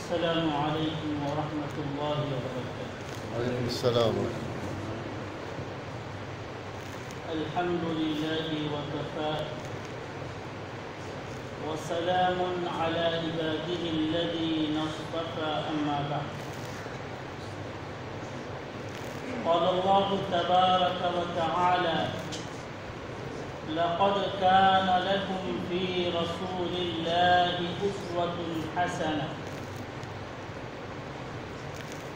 السلام علیکم ورحمۃ اللہ وبرکاتہ۔ وعلیکم السلام۔ الحمد للہ وکفى وسلام علی عباده الذین اصطفى، اما بعد۔ قال اللہ تبارک وتعالی: لقد كان لكم في رسول الله أسوة حسنة۔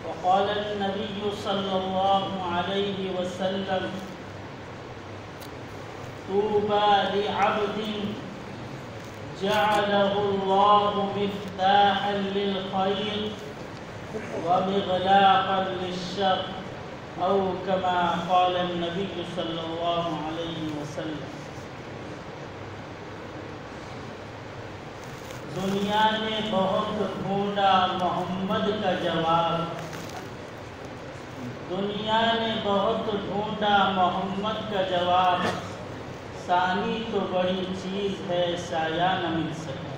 وقال النبي صلى الله عليه وسلم: طوبى لعبد جعله الله مفتاحا للخير ومغلاقا للشر، أو كما قال النبي صلى الله عليه وسلم۔ دنیا نے بہت ڈھونڈا محمد کا جواب، دنیا نے بہت ڈھونڈا محمد کا جواب، ثانی تو بڑی چیز ہے سایہ نہ مل سکا۔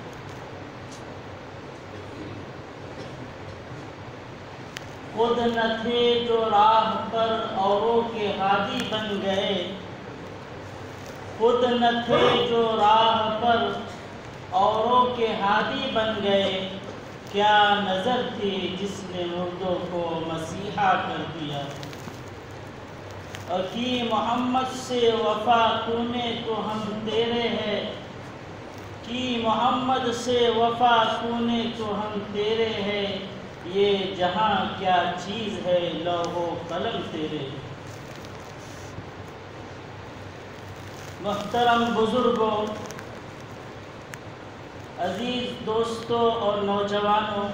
خود نہ تھے جو راہ پر اوروں کے ہادی بن گئے، خود نہ تھے جو راہ پر اوروں کے ہادی بن گئے، کیا نظر تھی جس نے مردوں کو مسیحا کر دیا۔ اور کی محمد سے وفا تو نے تو ہم تیرے ہیں، کی محمد سے وفا تو نے تو ہم تیرے ہیں، یہ جہاں کیا چیز ہے لوح و قلم تیرے۔ محترم بزرگوں، عزیز دوستوں اور نوجوانوں،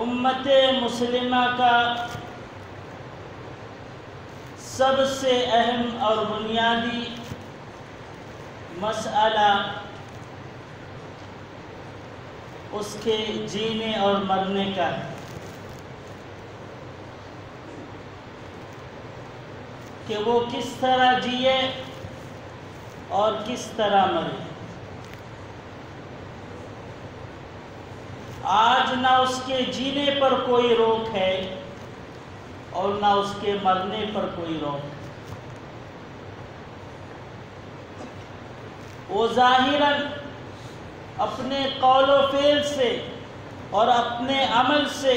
امت مسلمہ کا سب سے اہم اور بنیادی مسئلہ اس کے جینے اور مرنے کا ہے کہ وہ کس طرح جیے اور کس طرح مرے۔ آج نہ اس کے جینے پر کوئی روک ہے اور نہ اس کے مرنے پر کوئی روک ہے۔ وہ ظاہراً اپنے قول و فعل سے اور اپنے عمل سے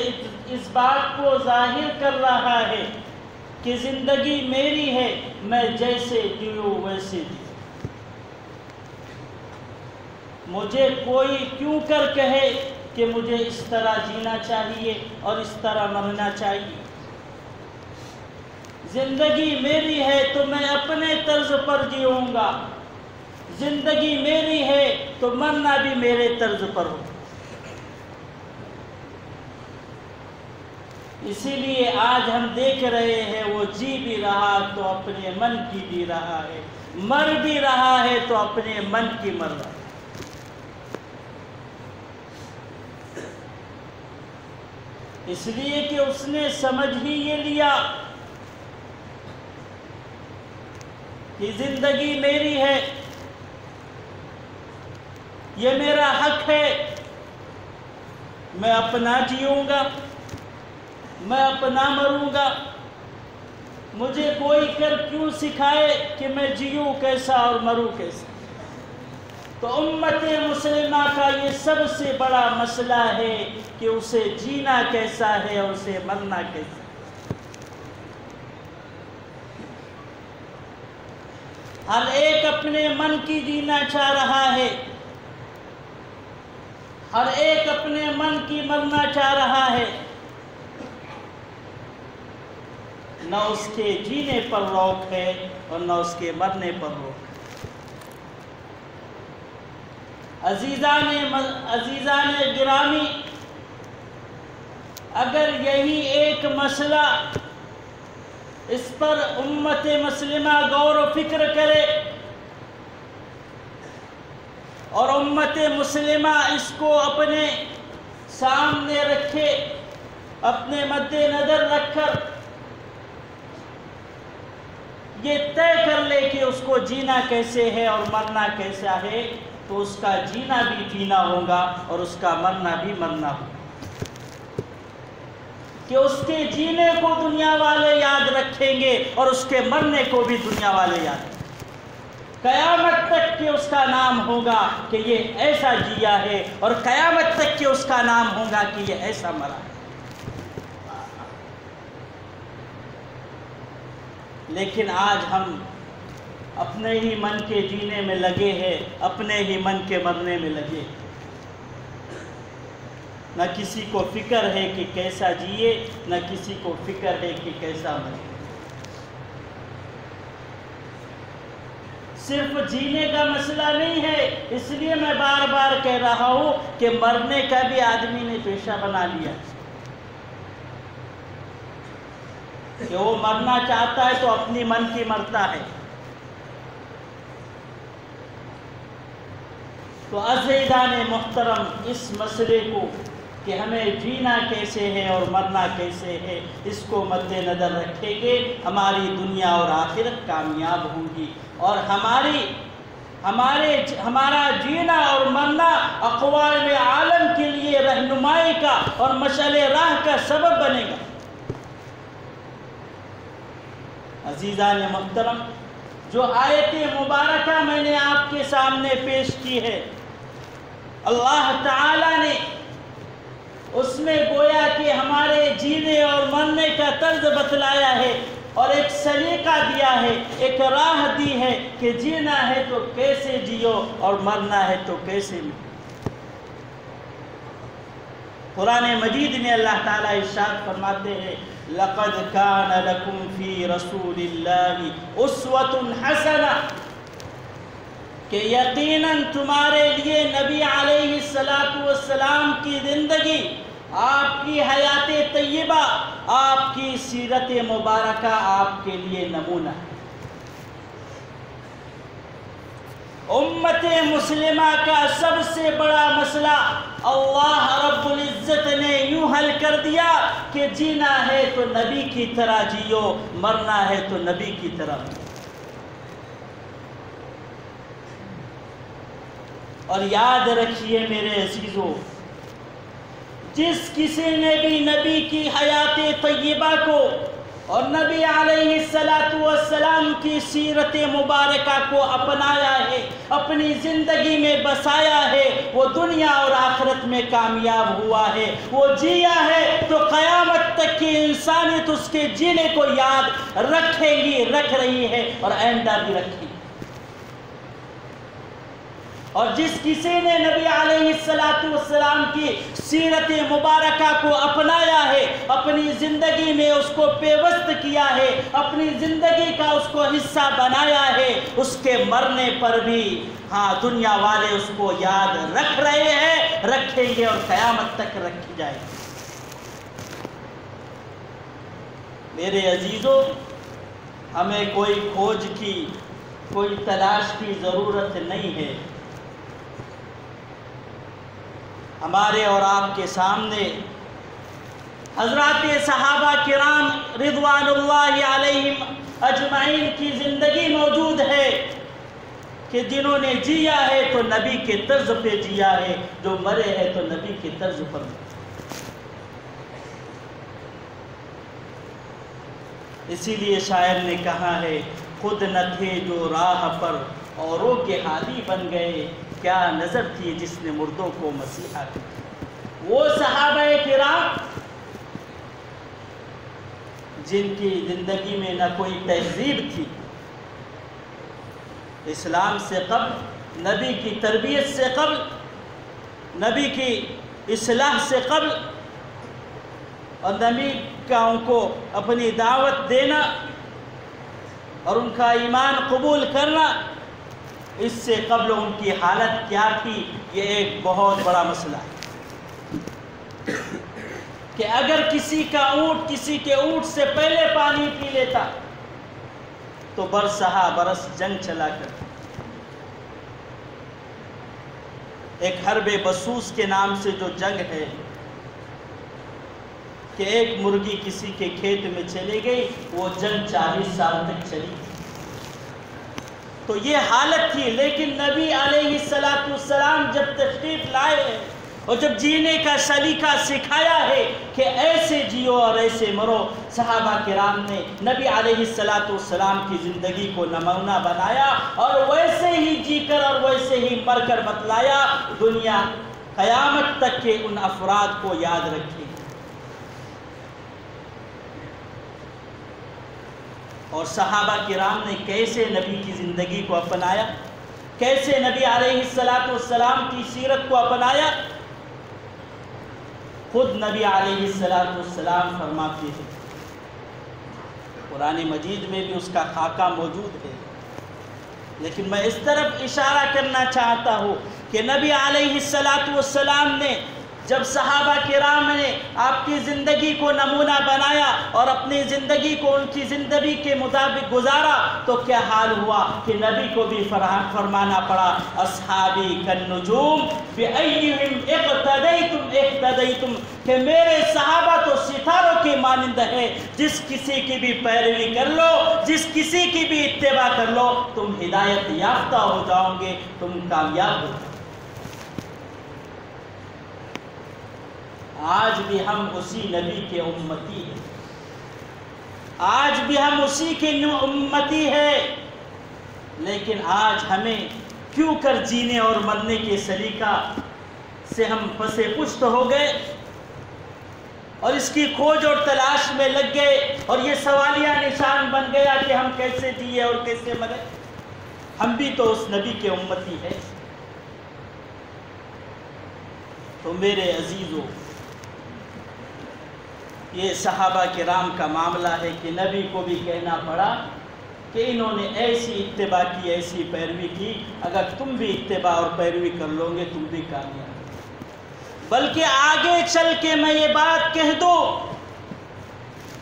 اس بات کو ظاہر کر رہا ہے کہ زندگی میری ہے، میں جیسے جیوں ویسے جیوں۔ مجھے کوئی کیوں کر کہے کہ مجھے اس طرح جینا چاہیے اور اس طرح مرنا چاہیے۔ زندگی میری ہے تو میں اپنے طرز پر جیوں گا، زندگی میری ہے تو مرنا بھی میرے طرز پر ہو۔ اسی لیے آج ہم دیکھ رہے ہیں وہ جی بھی رہا تو اپنے من کی جی رہا ہے، مر بھی رہا ہے تو اپنے من کی مر رہا ہے۔ اس لیے کہ اس نے سمجھ ہی یہ لیا کہ زندگی میری ہے، یہ میرا حق ہے، میں اپنا جیوں گا، میں اپنا مروں گا، مجھے کوئی کر کیوں سکھائے کہ میں جیوں کیسا اور مروں کیسا۔ تو امت مسلمہ کا یہ سب سے بڑا مسئلہ ہے کہ اسے جینا کیسا ہے اور اسے مرنا کیسا ہے۔ ہر ایک اپنے من کی جینا چاہ رہا ہے، ہر ایک اپنے من کی مرنا چاہ رہا ہے، نہ اس کے جینے پر روک ہے اور نہ اس کے مرنے پر روک ہے۔ عزیزان گرامی، اگر یہی ایک مسئلہ اس پر امت مسلمہ غور و فکر کرے اور امت مسلمہ اس کو اپنے سامنے رکھے، اپنے مد نظر رکھ کر یہ طے کر لے کہ اس کو جینا کیسے ہے اور مرنا کیسا ہے، تو تو اس کا جینا بھی جینا ہوگا اور اس کا مرنا بھی مرنا ہوگا، کہ اس کے جینے کو دنیا والے یاد رکھیں گے اور اس کے مرنے کو بھی دنیا والے یاد رکھیں گے۔ قیامت تک کہ اس کا نام ہوگا کہ یہ ایسا جیا ہے، اور قیامت تک کہ اس کا نام ہوگا کہ یہ ایسا مرا ہے۔ لیکن آج ہم اپنے ہی من کے جینے میں لگے ہیں، اپنے ہی من کے مرنے میں لگے ہیں۔ نہ کسی کو فکر ہے کہ کیسا جیے، نہ کسی کو فکر ہے کہ کیسا مرے۔ صرف جینے کا مسئلہ نہیں ہے، اس لیے میں بار بار کہہ رہا ہوں کہ مرنے کا بھی آدمی نے پیشہ بنا لیا، کہ وہ مرنا چاہتا ہے تو اپنی من کی مرتا ہے۔ تو عزیزان محترم، اس مسئلے کو کہ ہمیں جینا کیسے ہے اور مرنا کیسے ہے، اس کو مد نظر رکھیں گے، ہماری دنیا اور آخرت کامیاب ہوں گی، اور ہمارا جینا اور مرنا اقوام عالم کے لیے رہنمائی کا اور مشعل راہ کا سبب بنے گا۔ عزیزان محترم، جو آیت مبارکہ میں نے آپ کے سامنے پیش کی ہے، اللہ تعالی نے اس میں گویا کہ ہمارے جینے اور مرنے کا طرز بتلایا ہے، اور ایک سلیقہ دیا ہے، ایک راہ دی ہے کہ جینا ہے تو کیسے جیو اور مرنا ہے تو کیسے مرو۔ قرآن مجید میں اللہ تعالیٰ ارشاد فرماتے ہیں، لَقَدْ كَانَ لَكُمْ فِي رَسُولِ اللَّهِ أُسْوَةٌ حَسَنَةٌ، کہ یقیناً تمہارے لیے نبی علیہ السلام کی زندگی، آپ کی حیات طیبہ، آپ کی سیرت مبارکہ آپ کے لیے نمونہ ہے۔ امت مسلمہ کا سب سے بڑا مسئلہ اللہ رب العزت نے یوں حل کر دیا کہ جینا ہے تو نبی کی طرح جیو، مرنا ہے تو نبی کی طرح مرو۔ اور یاد رکھیے میرے عزیزو، جس کسی نے بھی نبی کی حیات طیبہ کو اور نبی علیہ السلام کی سیرت مبارکہ کو اپنایا ہے، اپنی زندگی میں بسایا ہے، وہ دنیا اور آخرت میں کامیاب ہوا ہے، وہ جیا ہے تو قیامت تک کی انسانیت اس کے جینے کو یاد رکھے گی، رکھ رہی ہے اور آئندہ بھی رکھے گی۔ اور جس کسی نے نبی علیہ السلام کی سیرت مبارکہ کو اپنایا ہے، اپنی زندگی میں اس کو پیوست کیا ہے، اپنی زندگی کا اس کو حصہ بنایا ہے، اس کے مرنے پر بھی دنیا والے اس کو یاد رکھ رہے ہیں، رکھیں گے اور قیامت تک رکھی جائے گی۔ میرے عزیزو، ہمیں کوئی کھوج کی، کوئی تلاش کی ضرورت نہیں ہے۔ ہمارے اور آپ کے سامنے حضرات صحابہ کرام رضوان اللہ علیہم اجمعین کی زندگی موجود ہے، کہ جنہوں نے جیا ہے تو نبی کے طرز پہ جیا ہے، جو مرے ہیں تو نبی کے طرز پر مرے۔ اسی لیے شاعر نے کہا ہے، خود نہ تھے جو راہ پر اوروں کے ہادی بن گئے، کیا نظر تھی جس نے مردوں کو مسیحا کیا۔ وہ صحابہ کرام جن کی زندگی میں نہ کوئی تہذیب تھی، اسلام سے قبل، نبی کی تربیت سے قبل، نبی کی اصلاح سے قبل، اور نبی کا ان کو اپنی دعوت دینا اور ان کا ایمان قبول کرنا، اس سے قبل ان کی حالت کیا تھی، یہ ایک بہت بڑا مسئلہ ہے۔ کہ اگر کسی کا اونٹ کسی کے اونٹ سے پہلے پانی پی لیتا تو برسہا برس جنگ چلا کرتا۔ ایک حرب بسوس کے نام سے جو جنگ ہے، کہ ایک مرغی کسی کے کھیت میں چلی گئی، وہ جنگ 40 سال تک چلی۔ تو تو یہ حالت تھی. لیکن نبی علیہ السلام جب تشریف لائے ہیں اور جب جینے کا سلیقہ سکھایا ہے کہ ایسے جیو اور ایسے مرو، صحابہ کرام نے نبی علیہ السلام کی زندگی کو نمونہ بنایا اور ویسے ہی جی کر اور ویسے ہی مر کر بتلایا. دنیا قیامت تک کے ان افراد کو یاد رکھے. اور صحابہ کرام نے کیسے نبی کی زندگی کو اپنایا، کیسے نبی علیہ السلام کی سیرت کو اپنایا. خود نبی علیہ السلام فرماتے ہیں، قرآن مجید میں بھی اس کا خاکہ موجود ہے، لیکن میں اس طرف اشارہ کرنا چاہتا ہوں کہ نبی علیہ السلام نے جب صحابہ کرام نے آپ کی زندگی کو نمونہ بنایا اور اپنی زندگی کو ان کی زندگی کے مطابق گزارا تو کیا حال ہوا کہ نبی کو بھی فرمانا پڑا، اصحابی کالنجوم بأیہم اقتدیتم اقتدیتم، کہ میرے صحابہ تو ستاروں کے مانند ہے، جس کسی کی بھی پیروی کر لو، جس کسی کی بھی اتباع کر لو، تم ہدایت یافتہ ہو جاؤ گے، تم کامیاب ہو جاؤ گے. آج بھی ہم اسی نبی کے امتی ہیں، آج بھی ہم اسی کے امتی ہیں، لیکن آج ہمیں کیوں کر جینے اور مرنے کے سلیقہ سے ہم پسے پشت ہو گئے اور اس کی کھوج اور تلاش میں لگ گئے اور یہ سوالیہ نشان بن گیا کہ ہم کیسے جیے اور کیسے مرے. ہم بھی تو اس نبی کے امتی ہیں. تو میرے عزیزو، یہ صحابہ کرام کا معاملہ ہے کہ نبی کو بھی کہنا پڑا کہ انہوں نے ایسی اتباع کی، ایسی پیروی کی، اگر تم بھی اتباع اور پیروی کر لو گے تم بھی کامیاب. بلکہ آگے چل کے میں یہ بات کہہ دوں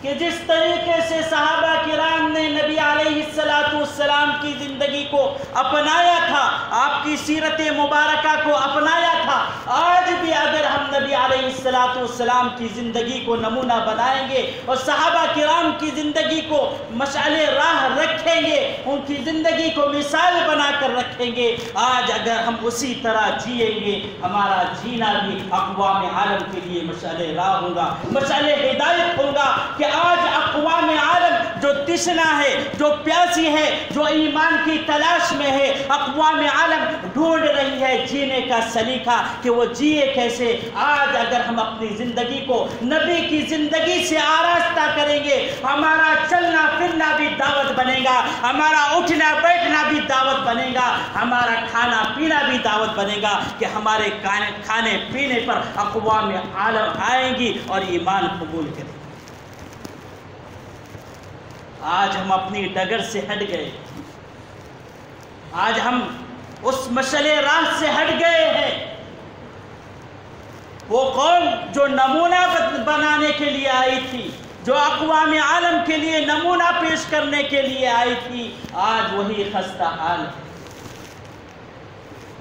کہ جس طریقے سے صحابہ کرام نے نبی علیہ السلام کی زندگی کو اپنایا تھا، آپ کی سیرت مبارکہ کو اپنایا تھا، آج بھی اگر ہم نبی علیہ السلام کی زندگی کو نمونہ بنائیں گے اور صحابہ کرام کی زندگی کو مشعل راہ رکھیں گے، ان کی زندگی کو مثال بنا کر رکھیں گے، آج اگر ہم اسی طرح جئیں گے، ہمارا جینا بھی اقوام عالم کے لیے مشعل راہ ہوگا، مشعل ہدایت ہوگا کہ آج اقوام عالم جو تشنا ہے، جو پیاسی ہے، جو ایمان کی تلاش میں ہے، اقوام عالم ڈھونڈ رہی ہے جینے کا سلیقہ کہ وہ جیے کیسے. آج اگر ہم اپنی زندگی کو نبی کی زندگی سے آراستہ کریں گے، ہمارا چلنا پھرنا بھی دعوت بنے گا، ہمارا اٹھنا بیٹھنا بھی دعوت بنے گا، ہمارا کھانا پینا بھی دعوت بنے گا کہ ہمارے کھانے پینے پر اقوام عالم آئیں گی اور ایمان قبول کریں. آج ہم اپنی ڈگر سے ہٹ گئے، آج ہم اس مشعل راہ سے ہٹ گئے ہیں. وہ قوم جو نمونہ بنانے کے لیے آئی تھی، جو اقوام عالم کے لیے نمونہ پیش کرنے کے لیے آئی تھی، آج وہی خستہ حال ہے.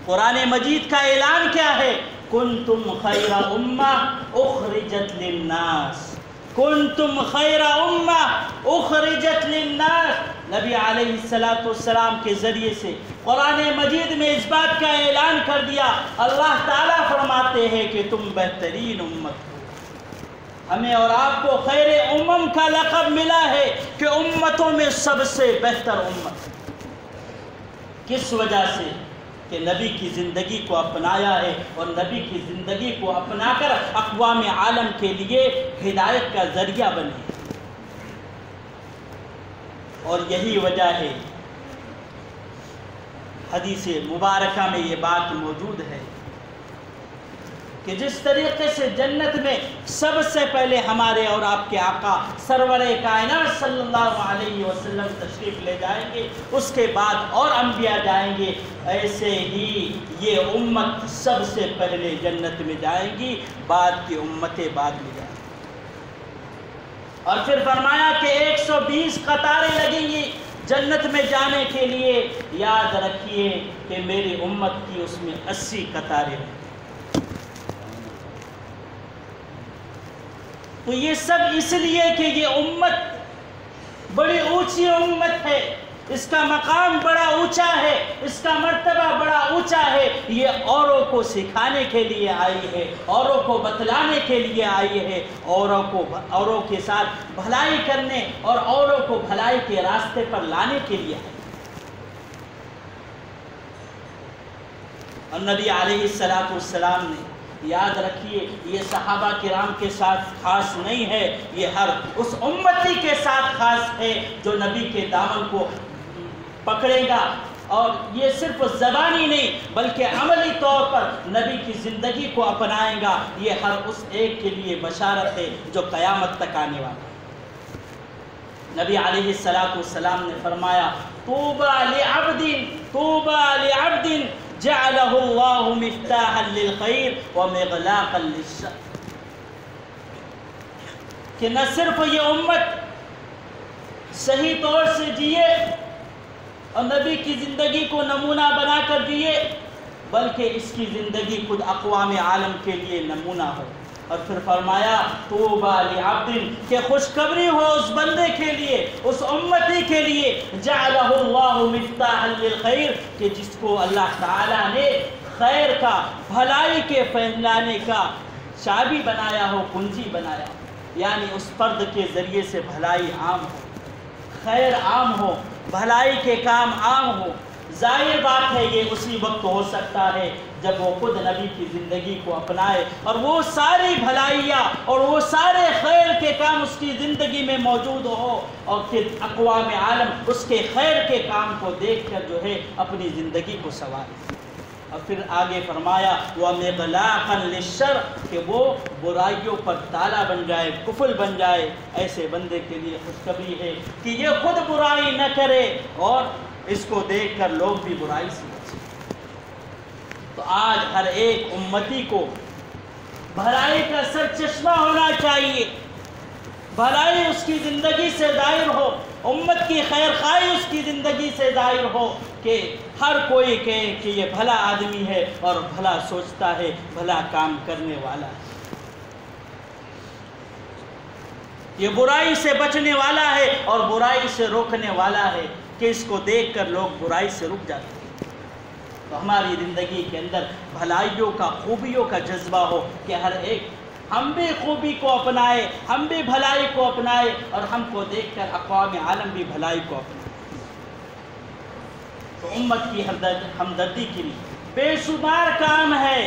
قرآن مجید کا اعلان کیا ہے؟ کنتم خیر امہ اخرجت للناس، کنتم خیر امہ اخرجت للناس. نبی علیہ السلام کے ذریعے سے قرآن مجید میں اس بات کا اعلان کر دیا. اللہ تعالیٰ فرماتے ہیں کہ تم بہترین امت ہو. ہمیں اور آپ کو خیر امم کا لقب ملا ہے کہ امتوں میں سب سے بہتر امت. کس وجہ سے؟ کہ نبی کی زندگی کو اپنایا ہے اور نبی کی زندگی کو اپنا کر اقوام عالم کے لیے ہدایت کا ذریعہ بنے. اور یہی وجہ ہے، حدیث مبارکہ میں یہ بات موجود ہے کہ جس طریقے سے جنت میں سب سے پہلے ہمارے اور آپ کے آقا سرور کائنات صلی اللہ علیہ وسلم تشریف لے جائیں گے، اس کے بعد اور انبیاء جائیں گے، ایسے ہی یہ امت سب سے پہلے جنت میں جائیں گی، بعد کی امتیں بعد میں جائیں گی. اور پھر فرمایا کہ 120 قطاریں لگیں گی جنت میں جانے کے لیے. یاد رکھیے کہ میری امت کی اس میں 80 قطاریں ہیں. تو یہ سب اس لیے کہ یہ امت بڑی اونچی امت ہے، اس کا مقام بڑا اونچا ہے، اس کا مرتبہ بڑا اونچا ہے. یہ اوروں کو سکھانے کے لیے آئی ہے، اوروں کو بتلانے کے لیے آئی ہے، اوروں کے ساتھ بھلائی کرنے اور اوروں کو بھلائی کے راستے پر لانے کے لیے آئی. اور نبی علیہ السلام نے، یاد رکھیے، یہ صحابہ کرام کے ساتھ خاص نہیں ہے، یہ ہر اس امتی کے ساتھ خاص ہے جو نبی کے دامن کو پکڑے گا. اور یہ صرف زبانی نہیں بلکہ عملی طور پر نبی کی زندگی کو اپنائے گا. یہ ہر اس ایک کے لیے بشارت ہے جو قیامت تک آنے والا ہے. نبی علیہ السلام نے فرمایا طوبى لعبد جعلہ اللہ مفتاحا للخیر ومغلاقا للشر. کہ نہ صرف یہ امت صحیح طور سے جیے اور نبی کی زندگی کو نمونہ بنا کر جیے، بلکہ اس کی زندگی خود اقوام عالم کے لیے نمونہ ہو. اور پھر فرمایا طوبى لعبد، کہ خوشخبری ہو اس بندے کے لیے، اس امتی کے لیے، جعلہ اللہ مفتاحا للخیر، کہ جس کو اللہ تعالیٰ نے خیر کا، بھلائی کے پھیلانے کا چابی بنایا ہو، کنجی بنایا ہو. یعنی اس فرد کے ذریعے سے بھلائی عام ہو، خیر عام ہو، بھلائی کے کام عام ہو. ظاہر بات ہے یہ اسی وقت ہو سکتا ہے جب وہ خود نبی کی زندگی کو اپنائے اور وہ ساری بھلائیاں اور وہ سارے خیر کے کام اس کی زندگی میں موجود ہو، اور پھر اقوام عالم اس کے خیر کے کام کو دیکھ کر جو ہے اپنی زندگی کو سنوارے. اور پھر آگے فرمایا وَمِغْلَاقًا لِلشَّرِّ، کہ وہ برائیوں پر تالا بن جائے، قفل بن جائے. ایسے بندے کے لیے خوشخبری ہے کہ یہ خود برائی نہ کرے اور اس کو دیکھ کر لوگ بھی برائی سے بچیں. تو آج ہر ایک امتی کو بھلائی کا سرچشمہ ہونا چاہیے، بھلائی اس کی زندگی سے ظاہر ہو، امت کی خیر خواہی اس کی زندگی سے ظاہر ہو، کہ ہر کوئی کہے کہ یہ بھلا آدمی ہے اور بھلا سوچتا ہے، بھلا کام کرنے والا ہے، یہ برائی سے بچنے والا ہے اور برائی سے روکنے والا ہے، کہ اس کو دیکھ کر لوگ برائی سے رک جاتے ہیں. تو ہماری زندگی کے اندر بھلائیوں کا، خوبیوں کا جذبہ ہو کہ ہر ایک ہم بھی خوبی کو اپنائے، ہم بھی بھلائی کو اپنائے، اور ہم کو دیکھ کر اقوام عالم بھی بھلائی کو اپنائے. تو امت کی ہمدردی کے لیے بے شمار کام ہے،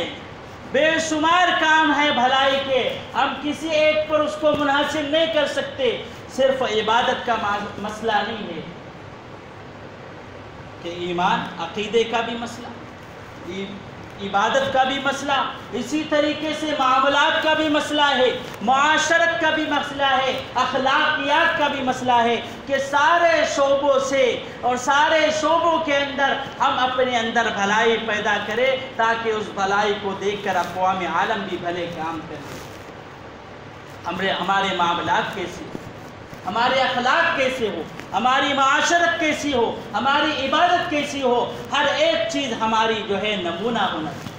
بے شمار کام ہے بھلائی کے. ہم کسی ایک پر اس کو منحصر نہیں کر سکتے. صرف عبادت کا مسئلہ نہیں ہے کہ ایمان، عقیدے کا بھی مسئلہ، عبادت کا بھی مسئلہ، اسی طریقے سے معاملات کا بھی مسئلہ ہے، معاشرت کا بھی مسئلہ ہے، اخلاقیات کا بھی مسئلہ ہے، کہ سارے شعبوں سے اور سارے شعبوں کے اندر ہم اپنے اندر بھلائی پیدا کریں، تاکہ اس بھلائی کو دیکھ کر اقوام عالم بھی بھلے کام کریں. ہمارے معاملات کیسے ہو، ہمارے اخلاق کیسے ہو، ہماری معاشرت کیسی ہو، ہماری عبادت کیسی ہو، ہر ایک چیز ہماری جو ہے نمونہ ہونا چاہیے.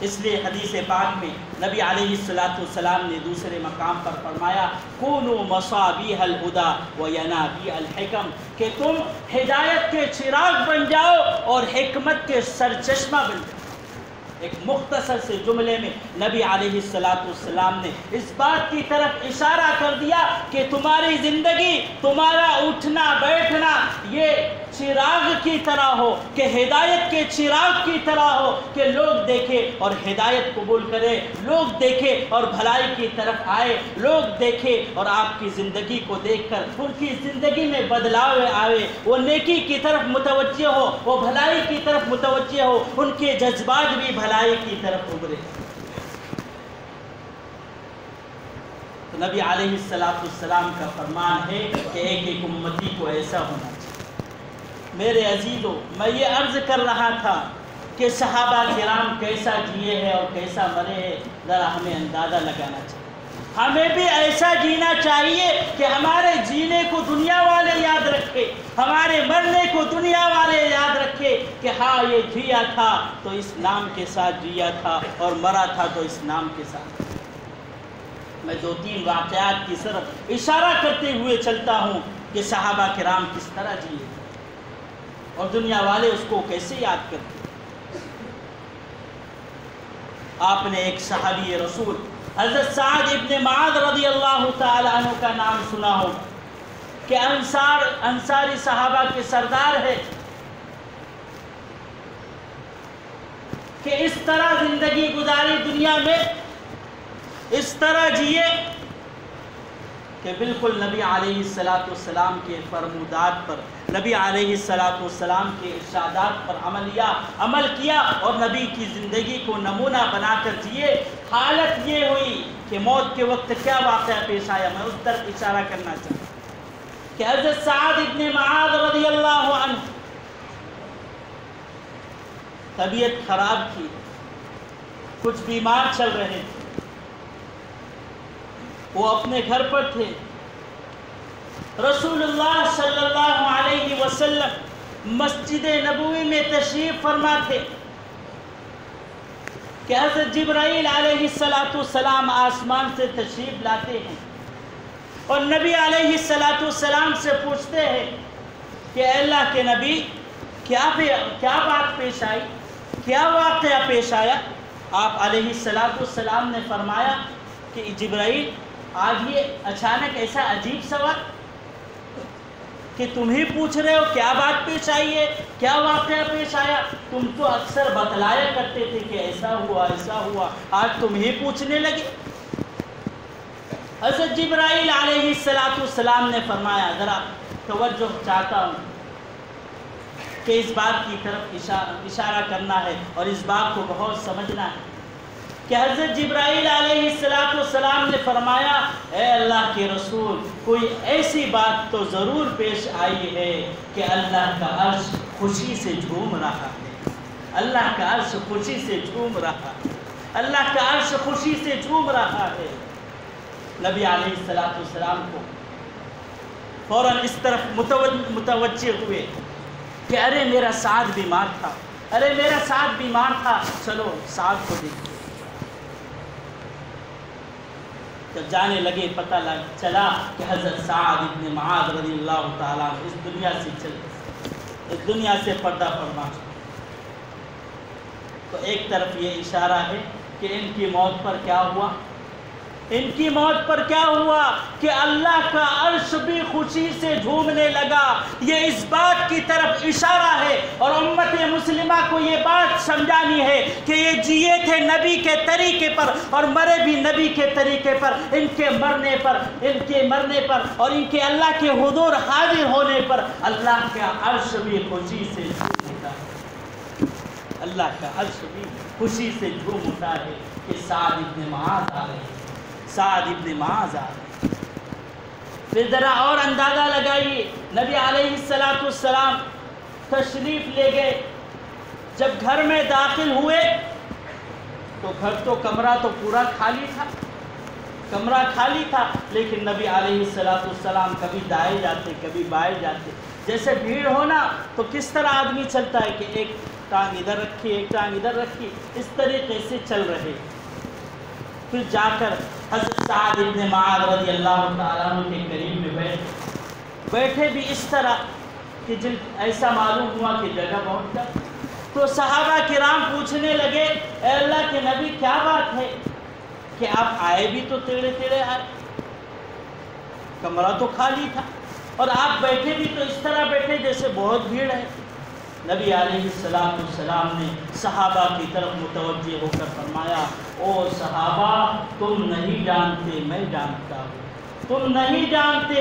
اس لیے حدیث پاک میں نبی علیہ السلام نے دوسرے مقام پر فرمایا کونوا مصابیح الہدی وینابیع الحکم، کہ تم ہدایت کے چراغ بن جاؤ اور حکمت کے سرچشمہ بن جاؤ. ایک مختصر سے جملے میں نبی علیہ السلام نے اس بات کی طرف اشارہ کر دیا کہ تمہاری زندگی، تمہارا اٹھنا بیٹھنا یہ چراغ کی طرح ہو، کہ ہدایت کے چراغ کی طرح ہو، کہ لوگ دیکھیں اور ہدایت قبول کرے، لوگ دیکھیں اور بھلائی کی طرف آئے، لوگ دیکھیں اور آپ کی زندگی کو دیکھ کر ان کی زندگی میں بدلاؤ آئے، وہ نیکی کی طرف متوجہ ہو، وہ بھلائی کی طرف متوجہ ہو، ان کے جذبات بھی بھلائی کی طرف ابھرے. تو نبی علیہ السلام کا فرمان ہے کہ ایک ایک امتی کو ایسا ہونا چاہیے. میرے عزیزو، میں یہ عرض کر رہا تھا کہ صحابہ کرام کیسا جیے ہیں اور کیسا مرے ہیں، ذرا ہمیں اندازہ لگانا چاہیے. ہمیں بھی ایسا جینا چاہیے کہ ہمارے جینے کو دنیا والے یاد رکھے، ہمارے مرنے کو دنیا والے یاد رکھے کہ ہاں یہ جیا تھا تو اس نام کے ساتھ جیا تھا اور مرا تھا تو اس نام کے ساتھ. میں 2-3 واقعات کی طرف اشارہ کرتے ہوئے چلتا ہوں کہ صحابہ کرام کس طرح جیے اور دنیا والے اس کو کیسے یاد کرتے۔ آپ نے ایک صحابی رسول حضرت سعد ابن معاذ رضی اللہ تعالی عنہ کا نام سنا ہو کہ انصاری صحابہ کے سردار ہے، کہ اس طرح زندگی گزاری دنیا میں، اس طرح جیے کہ بالکل نبی علیہ السلام کے فرمودات پر، نبی علیہ السلام کے ارشادات پر عمل کیا اور نبی کی زندگی کو نمونہ بنا کر جیے۔ حالت یہ ہوئی کہ موت کے وقت کیا واقعہ پیش آیا، میں اس طرف اشارہ کرنا چاہتا ہوں کہ حضرت سعد ابن معاذ رضی اللہ عنہ طبیعت خراب تھی، کچھ بیمار چل رہے تھے، وہ اپنے گھر پر تھے۔ رسول اللہ صلی اللہ علیہ وسلم مسجد نبوی میں تشریف فرما تھے کہ حضرت جبرائیل علیہ السلام آسمان سے تشریف لاتے ہیں اور نبی علیہ السلام سے پوچھتے ہیں کہ اے اللہ کے نبی، کیا بات پیش آئی، کیا واقعہ پیش آیا؟ آپ علیہ السلام نے فرمایا کہ جبرائیل، آج یہ اچانک ایسا عجیب سوال کہ تم ہی پوچھ رہے ہو کیا بات پیش آئی ہے، کیا واقعہ پیش آیا؟ تم تو اکثر بتلایا کرتے تھے کہ ایسا ہوا، آج تم ہی پوچھنے لگے۔ حضرت جبرائیل علیہ السلام نے فرمایا، ذرا توجہ چاہتا ہوں کہ اس بات کی طرف اشارہ کرنا ہے اور اس بات کو بہت سمجھنا ہے کہ حضرت جبرائیل علیہ السلام نے فرمایا، اے اللہ کے رسول، کوئی ایسی بات تو ضرور پیش آئی ہے کہ اللہ کا عرش خوشی سے جھوم رہا ہے، اللہ کا عرش خوشی سے جھوم رہا ہے، اللہ کا عرش خوشی سے جھوم رہا ہے۔ نبی علیہ السلام کو فوراً اس طرف متوجہ ہوئے کہ ارے میرا سعد بیمار تھا، چلو سعد کو دیکھیں۔ جب جانے لگے پتہ چلا کہ حضرت سعد ابن معاذ رضی اللہ تعالیٰ اس دنیا سے پردہ فرما چکے۔ تو ایک طرف یہ اشارہ ہے کہ ان کی موت پر کیا ہوا، کہ اللہ کا عرش بھی خوشی سے جھومنے لگا۔ یہ اس بات کی طرف اشارہ ہے اور امت مسلمہ کو یہ بات سمجھانی ہے کہ یہ جیے تھے نبی کے طریقے پر اور مرے بھی نبی کے طریقے پر۔ ان کے مرنے پر اور ان کے اللہ کے حضور حاضر ہونے پر اللہ کا عرش بھی خوشی سے جھوم اٹھا ہے، اللہ کا عرش بھی خوشی سے جھوم اٹھا ہے کہ سعد ابن معاذ آ رہے، سعد ابن معاذ آ رہے۔ پھر ذرا اور اندازہ لگائیے، نبی علیہ السلام تشریف لے گئے، جب گھر میں داخل ہوئے تو کمرہ تو پورا خالی تھا، لیکن نبی علیہ السلام کبھی دائیں جاتے کبھی بائیں جاتے۔ جیسے بھیڑ ہونا تو کس طرح آدمی چلتا ہے کہ ایک ٹانگ ادھر رکھی ایک ٹانگ ادھر رکھی، اس طریقے سے چل رہے۔ پھر جا کر حضرت سعد ابن معاذ رضی اللہ تعالیٰ عنہ کے قریب میں بیٹھے بھی اس طرح کہ ایسا معلوم ہوا کہ جگہ بہت کم۔ تو صحابہ کرام پوچھنے لگے، اے اللہ کے نبی، کیا بات ہے کہ آپ آئے بھی تو ٹیڑے آئے، کمرہ تو خالی تھا اور آپ بیٹھے بھی تو اس طرح بیٹھے جیسے بہت بھیڑ ہے۔ نبی علیہ السلام نے صحابہ کی طرف متوجہ ہو کر فرمایا، او صحابہ، تم نہیں جانتے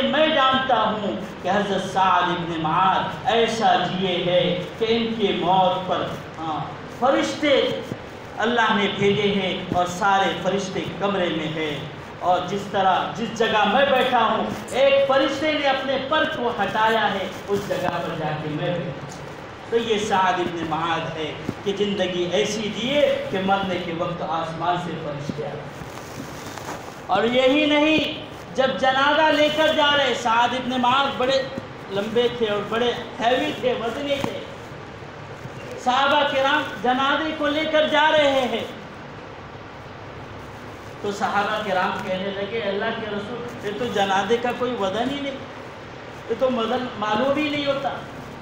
میں جانتا ہوں کہ حضرت سعد ابن معاذ ایسا جیے ہے کہ ان کی موت پر فرشتے اللہ نے بھیجے ہیں اور سارے فرشتے کمرے میں ہیں، اور جس جگہ میں بیٹھا ہوں ایک فرشتے نے اپنے پر کو ہٹایا ہے، اس جگہ پر جا کے میں بیٹھا۔ تو یہ سعد ابن معاذ ہے کہ زندگی ایسی جیے کہ مرنے کے وقت آسمان سے فرشتے آئے۔ اور یہی نہیں، جب جنازہ لے کر جا رہے، سعد ابن معاذ بڑے لمبے تھے اور بڑے ہیوی تھے، وزنی تھے، صحابہ کرام جنازے کو لے کر جا رہے ہیں، تو صحابہ کرام کہنے لگے اللہ کے رسول یہ تو جنازے کا کوئی وزن ہی نہیں، یہ تو وزن معلوم ہی نہیں ہوتا۔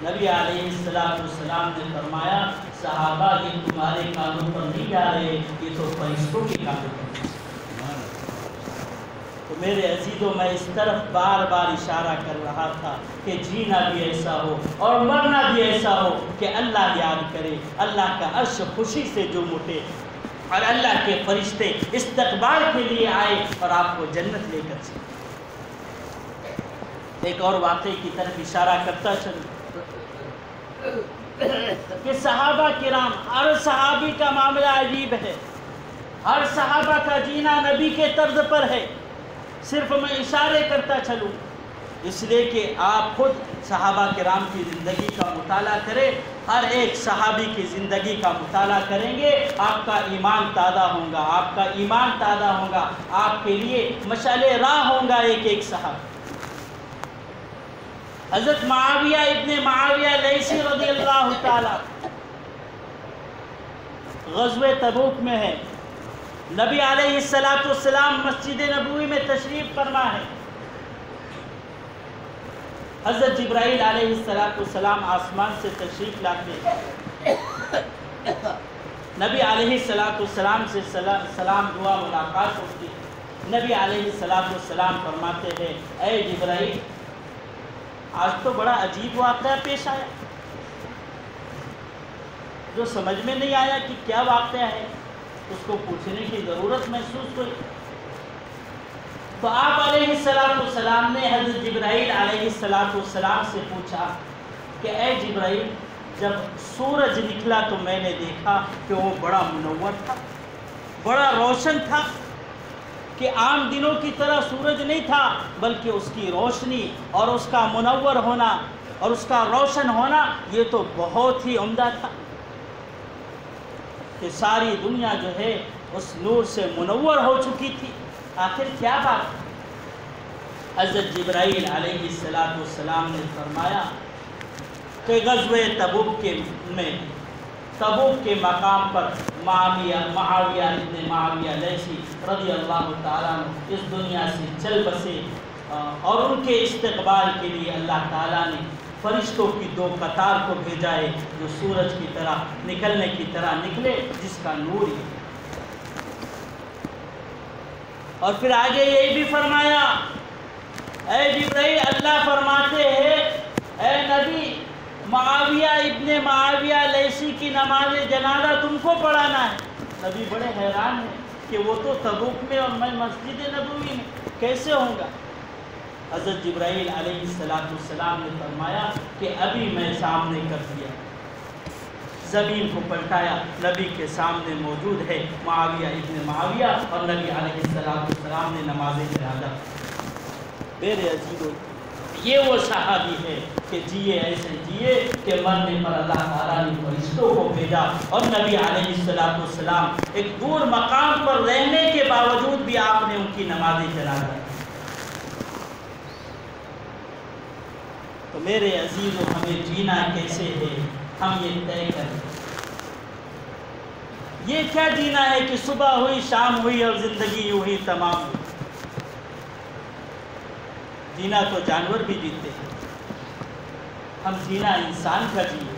نبی علیہ السلام نے فرمایا صحابہ یہ تمہارے کانوں پر نہیں جا رہے، یہ تو فرشتوں کے کانوں پر۔ تو میرے عزیزوں میں اس طرف بار بار اشارہ کر رہا تھا کہ جینا بھی ایسا ہو اور مرنا بھی ایسا ہو کہ اللہ یاد کرے، اللہ کا عرش خوشی سے جھوم اٹھے اور اللہ کے فرشتے استقبال کے لیے آئے اور آپ کو جنت لے کر چلے۔ ایک اور واقعے کی طرف اشارہ کرتا چلوں کہ صحابہ کرام، ہر صحابی کا معاملہ عجیب ہے، ہر صحابہ کا جینا نبی کے طرز پر ہے۔ صرف میں اشارے کرتا چلوں اس لیے کہ آپ خود صحابہ کرام کی زندگی کا مطالعہ کریں، ہر ایک صحابی کی زندگی کا مطالعہ کریں گے آپ کا ایمان تازہ ہوگا، آپ کا ایمان تازہ ہوگا، آپ کے لیے مشعل راہ ہوگا ایک ایک صحابی۔ حضرت معاویہ ابن معاویہ لیثی رضی اللہ تعالی غزوہ تبوک میں ہے، نبی علیہ السلام مسجد نبوی میں تشریف فرما ہے، حضرت جبرائیل علیہ السلام آسمان سے تشریف لاتے ہیں، نبی علیہ السلام سے سلام دعا ملاقات ہوتی ہے، نبی علیہ السلام فرماتے ہیں اے جبرائیل آج تو بڑا عجیب واقعہ پیش آیا، جو سمجھ میں نہیں آیا کہ کیا واقعہ ہے، اس کو پوچھنے کی ضرورت محسوس ہوئی۔ تو آپ علیہ السلام نے حضرت جبرائیل علیہ السلام سے پوچھا کہ اے جبرائیل جب سورج نکلا تو میں نے دیکھا کہ وہ بڑا منور تھا، بڑا روشن تھا، کہ عام دنوں کی طرح سورج نہیں تھا بلکہ اس کی روشنی اور اس کا منور ہونا اور اس کا روشن ہونا یہ تو بہت ہی عمدہ تھا کہ ساری دنیا جو ہے اس نور سے منور ہو چکی تھی۔ آخر کیا بات؟ حضرت جبرائیل علیہ السلام نے فرمایا کہ غزوہ تبوک کے مقام پر معاویہ ابن معاویہ لیثی رضی اللہ تعالیٰ عنہ اس دنیا سے چل بسے اور ان کے استقبال کے لیے اللہ تعالیٰ نے فرشتوں کی 2 قطار کو بھیجا ہے جو سورج کی طرح نکلنے کی طرح نکلے جس کا نور ہی۔ اور پھر آگے یہی بھی فرمایا اے جبرائیل اللہ فرماتے ہیں اے نبی معاویہ ابن معاویہ لیثی کی نماز جنازہ تم کو پڑھانا ہے۔ نبی بڑے حیران ہیں کہ وہ تو تبوک میں اور میں مسجد نبوی میں کیسے ہوں گا؟ حضرت جبرائیل علیہ السلام نے فرمایا کہ ابھی میں سامنے کر دیا، زمین کو پلٹایا، نبی کے سامنے موجود ہے معاویہ ابن معاویہ اور نبی علیہ السلام نے نماز جنازہ۔ میرے عزیزو یہ وہ صحابی ہے کہ جیے ایسے جیے کہ مرنے پر اللہ تعالیٰ نے فرشتوں کو بھیجا اور نبی علیہ السلام ایک دور مقام پر رہنے کے باوجود بھی آپ نے ان کی نماز جنازہ۔ تو میرے عزیزو ہمیں جینا کیسے ہے ہم یہ طے کریں۔ یہ کیا جینا ہے کہ صبح ہوئی شام ہوئی اور زندگی یوں ہی تمام ہوئی؟ جینا تو جانور بھی جیتے ہیں، ہم جینا انسان کا جیے،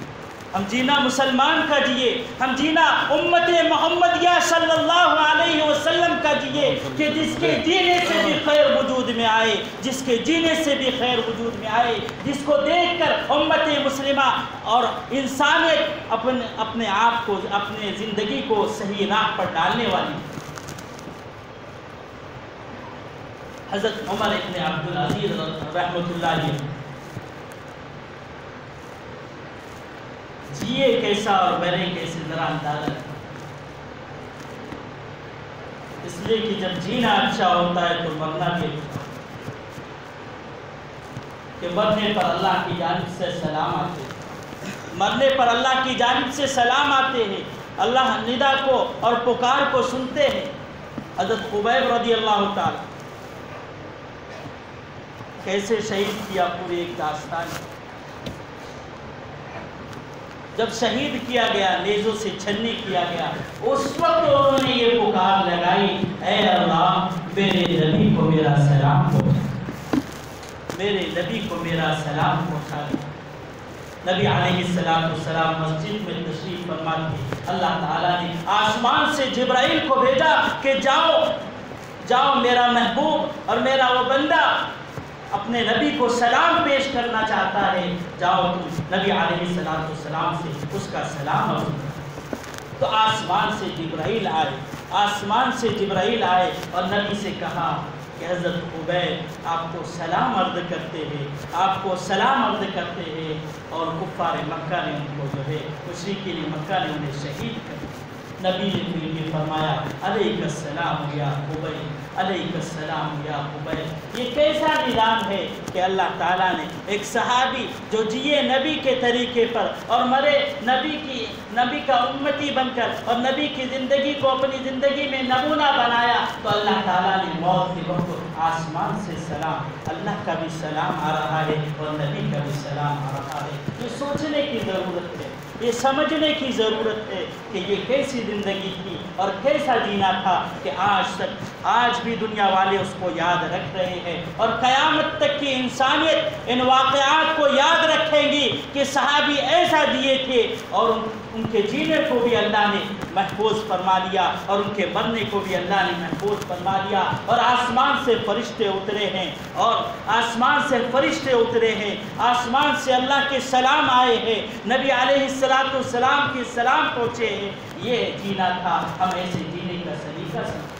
ہم جینا مسلمان کا جیے، ہم جینا امت محمدیہ صلی اللہ علیہ وسلم کا جیے کہ جس کے جینے سے بھی خیر وجود میں آئے، جس کے جینے سے بھی خیر وجود میں آئے، جس کو دیکھ کر امت مسلمہ اور انسانیت اپنے آپ کو اپنے زندگی کو صحیح راہ پر ڈالنے والی۔ حضرت عمر ابن عبدالعزیز رحمۃ اللہ علیہ جیے کیسا اور مرے کیسے ذرا اندازہ کریں۔ اس لیے کہ جب جینا اچھا ہوتا ہے تو مرنا بھی اچھا ہوتا ہے، کہ مرنے پر اللہ کی جانب سے سلام آتے ہیں، مرنے پر اللہ کی جانب سے سلام آتے ہیں، اللہ ندا کو اور پکار کو سنتے ہیں۔ حضرت خبیب رضی اللہ تعالی کیسے شہید کیا پوری ایک داستان۔ جب شہید کیا گیا، نیزوں سے چھنی کیا گیا، اس وقت انہوں نے یہ پکار لگائی، اے اللہ میرے نبی کو میرا سلام پہنچا، میرے نبی کو میرا سلام پہنچا دے۔ نبی علیہ السلام مسجد میں تشریف فرما کے اللہ تعالیٰ نے آسمان سے جبرائیل کو بھیجا کہ جاؤ میرا محبوب اور میرا وہ بندہ اپنے نبی کو سلام پیش کرنا چاہتا ہے، جاؤ تم نبی علیہ السلام سے اس کا سلام عرض کرو۔ تو آسمان سے جبرائیل آئے اور نبی سے کہا کہ حضرت عبید آپ کو سلام عرض کرتے ہیں، اور کفار مکہ نے ان کو مشرکین مکہ نے انہیں شہید کر دیا۔ نبی نے پھر یہ فرمایا علیک السلام یا عبید، علیک السلام یا عبید۔ یہ کیسا نظام ہے کہ اللہ تعالیٰ نے ایک صحابی جو جیے نبی کے طریقے پر اور مرے نبی کا امتی بن کر اور نبی کی زندگی کو اپنی زندگی میں نمونہ بنایا، تو اللہ تعالیٰ نے موت کے وقت آسمان سے سلام، اللہ کا بھی سلام آ رہا ہے اور نبی کا بھی سلام آ رہا ہے۔ یہ سوچنے کی ضرورت ہے، یہ سمجھنے کی ضرورت ہے کہ یہ کیسی زندگی تھی اور کیسا جینا تھا کہ آج بھی دنیا والے اس کو یاد رکھ رہے ہیں، اور قیامت تک کی انسانیت ان واقعات کو یاد رکھیں گی کہ صحابی ایسا جیے تھے، اور ان کے جینے کو بھی اللہ نے محفوظ فرما لیا اور ان کے مرنے کو بھی اللہ نے محفوظ فرما لیا، اور آسمان سے فرشتے اترے ہیں، آسمان سے اللہ کے سلام آئے ہیں، نبی علیہ السلام کے سلام پہنچے ہیں۔ یہ جینا تھا، ہم ایسے جینے کا سلیقہ سمجھیں۔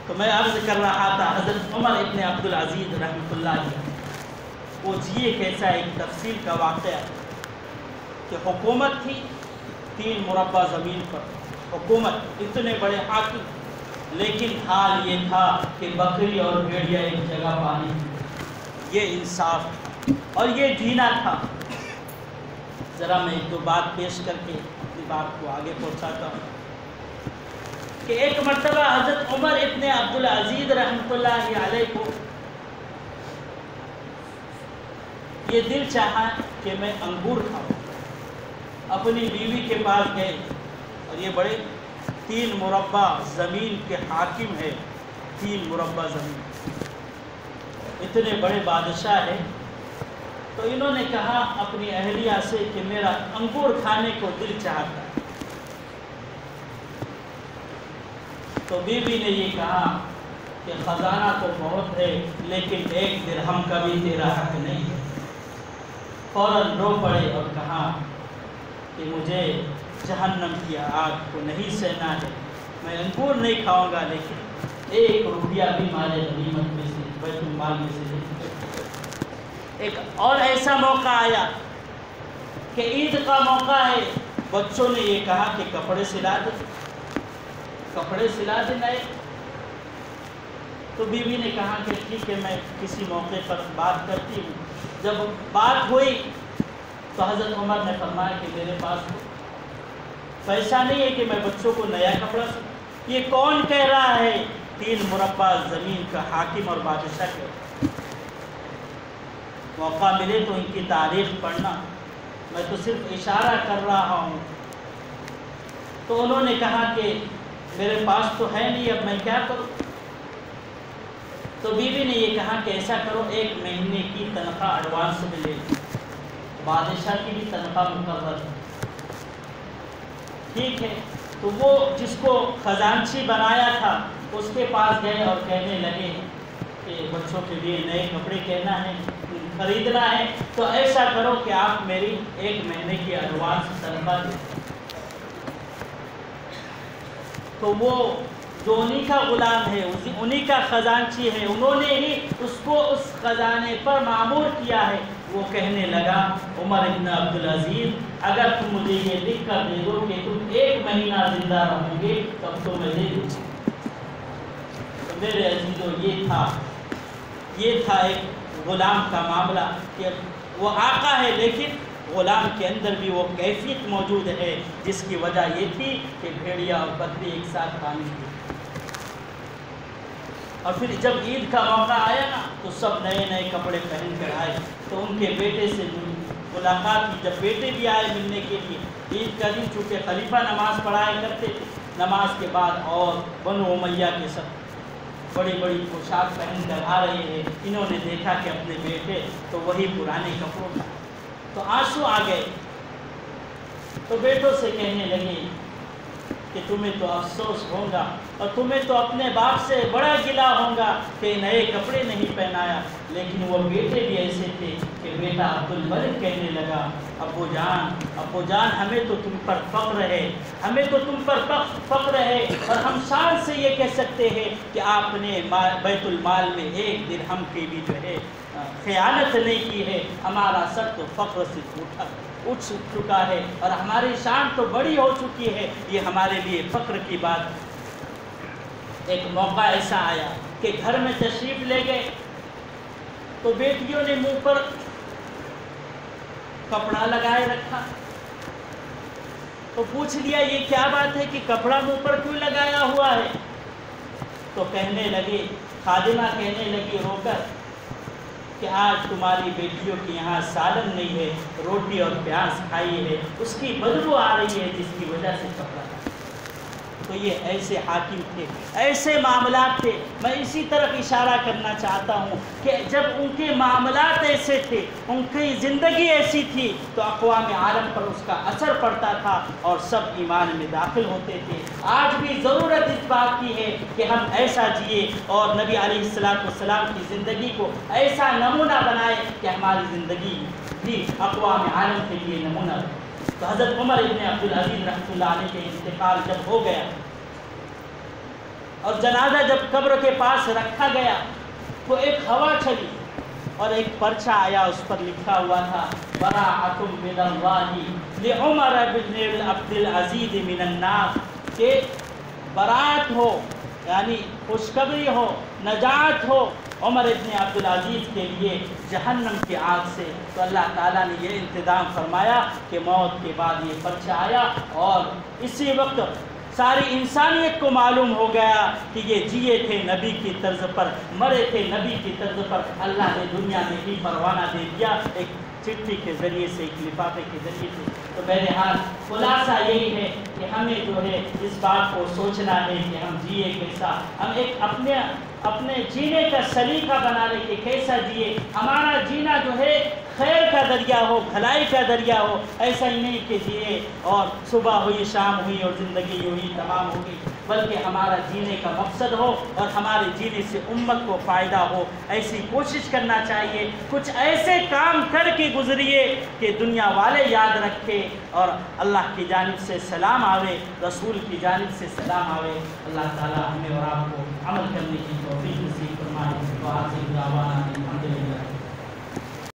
تو میں عرض کر رہا تھا حضرت عمر ابن عبدالعزیز رحمۃ اللہ علیہ وہ جیے کیسا، ایک تفصیل کا واقعہ کہ حکومت تھی 3 مربع زمین پر، حکومت، اتنے بڑے حاکم، لیکن حال یہ تھا کہ بکری اور بھیڑیا ایک جگہ پانی تھی۔ یہ انصاف تھا اور یہ جینا تھا۔ ذرا میں 1-2 بات پیش کر کے اپنی بات کو آگے پہنچاتا ہوں کہ ایک مرتبہ حضرت عمر ابن عبدالعزیز رحمۃ اللہ علیہ کو یہ دل چاہا کہ میں انگور کھاؤں۔ اپنی بیوی کے پاس گئے، اور یہ بڑے 3 مربع زمین کے حاکم ہے، 3 مربع زمین، اتنے بڑے بادشاہ ہیں۔ تو انہوں نے کہا اپنی اہلیہ سے کہ میرا انگور کھانے کو دل چاہتا ہے۔ تو بیوی نے یہ کہا کہ خزانہ تو بہت ہے، لیکن 1 درہم کا بھی تیرا حق نہیں ہے۔ فوراً رو پڑے اور کہا کہ مجھے جہنم کی آگ کو نہیں سہنا ہے، میں انگور نہیں کھاؤں گا، لیکن 1 روپیہ بھی مال غنیمت میں سے، بیت المال میں سے نہیں۔ ایک اور ایسا موقع آیا کہ عید کا موقع ہے، بچوں نے یہ کہا کہ کپڑے سلا دے نئے۔ تو بیوی نے کہا کہ ٹھیک ہے، میں کسی موقع پر بات کرتی ہوں۔ جب بات ہوئی تو حضرت عمر نے فرمایا کہ میرے پاس پیسہ نہیں ہے کہ میں بچوں کو نیا کپڑا سوں۔ یہ کون کہہ رہا ہے؟ 3 مربع زمین کا حاکم اور بادشاہ کے۔ موقع ملے تو ان کی تاریخ پڑھنا، میں تو صرف اشارہ کر رہا ہوں۔ تو انہوں نے کہا کہ میرے پاس تو ہے نہیں، اب میں کیا کروں؟ تو بیوی نے یہ کہا کہ ایسا کرو، 1 مہینے کی تنخواہ ایڈوانس میں لے لو، بادشاہ کی بھی تنخواہ مقرر ہے۔ ٹھیک ہے، تو وہ جس کو خزانچی بنایا تھا اس کے پاس گئے اور کہنے لگے کہ بچوں کے لیے نئے کپڑے کہنا ہے، خریدنا ہے، تو ایسا کرو کہ آپ میری 1 مہینے کی ایڈوانس تنخواہ دیں۔ تو وہ جو انہی کا غلام ہے، انہی کا خزانچی ہے، انہوں نے ہی اس کو اس خزانے پر معمور کیا ہے۔ وہ کہنے لگا عمر ابن عبدالعزیز اگر تم مجھے یہ لکھ کر دے دو کہ تم 1 مہینہ زندہ رہو گے تب تو میں دے دوں۔ تو میرے عزیزو یہ تھا ایک غلام کا معاملہ کہ وہ آقا ہے لیکن غلام کے اندر بھی وہ کیفیت موجود ہے، جس کی وجہ یہ تھی کہ بھیڑیا اور بکری ایک ساتھ پانی پی۔ اور پھر جب عید کا موقع آیا نا تو سب نئے نئے کپڑے پہن کر آئے، تو ان کے بیٹے سے ملاقات کی، جب بیٹے بھی آئے ملنے کے لیے۔ عید کا دن چونکہ خلیفہ نماز پڑھایا کرتے تھے، نماز کے بعد اور بنو امیہ کے سب بڑی بڑی پوشاک پہن کر آ رہے ہیں، انہوں نے دیکھا کہ اپنے بیٹے تو وہی پرانے کپڑوں میں، تو آنسو آ گئے، تو بیٹوں سے کہنے لگے کہ تمہیں تو افسوس ہوگا اور تمہیں تو اپنے باپ سے بڑا گلہ ہوگا کہ نئے کپڑے نہیں پہنایا۔ لیکن وہ بیٹے بھی ایسے تھے کہ بیٹا عبدالملک کہنے لگا، ابو جان ہمیں تو تم پر فخر ہے، ہمیں تو تم پر فخر ہے، اور ہم شان سے یہ کہہ سکتے ہیں کہ آپ نے بیت المال میں 1 درہم کی بھی جو ہے خیانت نہیں کی ہے۔ ہمارا سر تو فخر سے اٹھ چکا ہے اور ہماری شان تو بڑی ہو چکی ہے، یہ ہمارے لیے فخر کی بات۔ ایک موقع ایسا آیا کہ گھر میں تشریف لے گئے تو بیٹیوں نے منہ پر کپڑا لگائے رکھا، تو پوچھ لیا یہ کیا بات ہے کہ کپڑا منہ پر کیوں لگایا ہوا ہے؟ تو کہنے لگے، خادمہ کہنے لگی رو کر کہ آج تمہاری بیٹیوں کے یہاں سالن نہیں ہے، روٹی اور پیاز کھائی ہے، اس کی بدبو آ رہی ہے جس کی وجہ سے کپڑا۔ تو یہ ایسے حاکم تھے، ایسے معاملات تھے۔ میں اسی طرف اشارہ کرنا چاہتا ہوں کہ جب ان کے معاملات ایسے تھے، ان کی زندگی ایسی تھی، تو اقوام عالم پر اس کا اثر پڑتا تھا اور سب ایمان میں داخل ہوتے تھے۔ آج بھی ضرورت اس بات کی ہے کہ ہم ایسا جئے اور نبی علیہ السلام کی زندگی کو ایسا نمونہ بنائے کہ ہماری زندگی بھی اقوام عالم کے لیے نمونہ بنے۔ تو حضرت عمر ابن عبدالعزیز رحمۃ اللہ علیہ کے انتقال جب ہو گیا اور جنازہ جب قبر کے پاس رکھا گیا تو ایک ہوا چلی اور ایک پرچہ آیا، اس پر لکھا ہوا تھا براءۃ من اللہ لعمر بن عبدالعزیز من النار، کہ برات ہو یعنی خوشخبری ہو، نجات ہو عمر ابن عبدالعزیز کے لیے جہنم کی آگ سے۔ تو اللہ تعالیٰ نے یہ انتظام فرمایا کہ موت کے بعد یہ پرچہ آیا اور اسی وقت ساری انسانیت کو معلوم ہو گیا کہ یہ جیے تھے نبی کی طرز پر، مرے تھے نبی کی طرز پر۔ اللہ نے دنیا میں ہی پروانہ دے دیا، ایک چٹھی کے ذریعے سے، ایک لفافے کے ذریعے سے۔ تو بہرحال خلاصہ یہی ہے کہ ہمیں جو ہے اس بات کو سوچنا ہے کہ ہم جیے کیسا، ہم ایک اپنے جینے کا سلیقہ بنا لیں کہ کیسا جیے، ہمارا جینا جو ہے خیر کا ذریعہ ہو، بھلائی کا ذریعہ ہو، ایسا ہی نہیں کہ جیے اور صبح ہوئی شام ہوئی اور زندگی ہوئی تمام ہو گئی، بلکہ ہمارا جینے کا مقصد ہو اور ہمارے جینے سے امت کو فائدہ ہو۔ ایسی کوشش کرنا چاہیے، کچھ ایسے کام کر کے گزریے کہ دنیا والے یاد رکھے اور اللہ کی جانب سے سلام آوے، رسول کی جانب سے سلام آوے۔ اللہ تعالی ہمیں اور آپ کو عمل کرنے کی توفیق نصیب فرمائے۔ وآخر دعوانا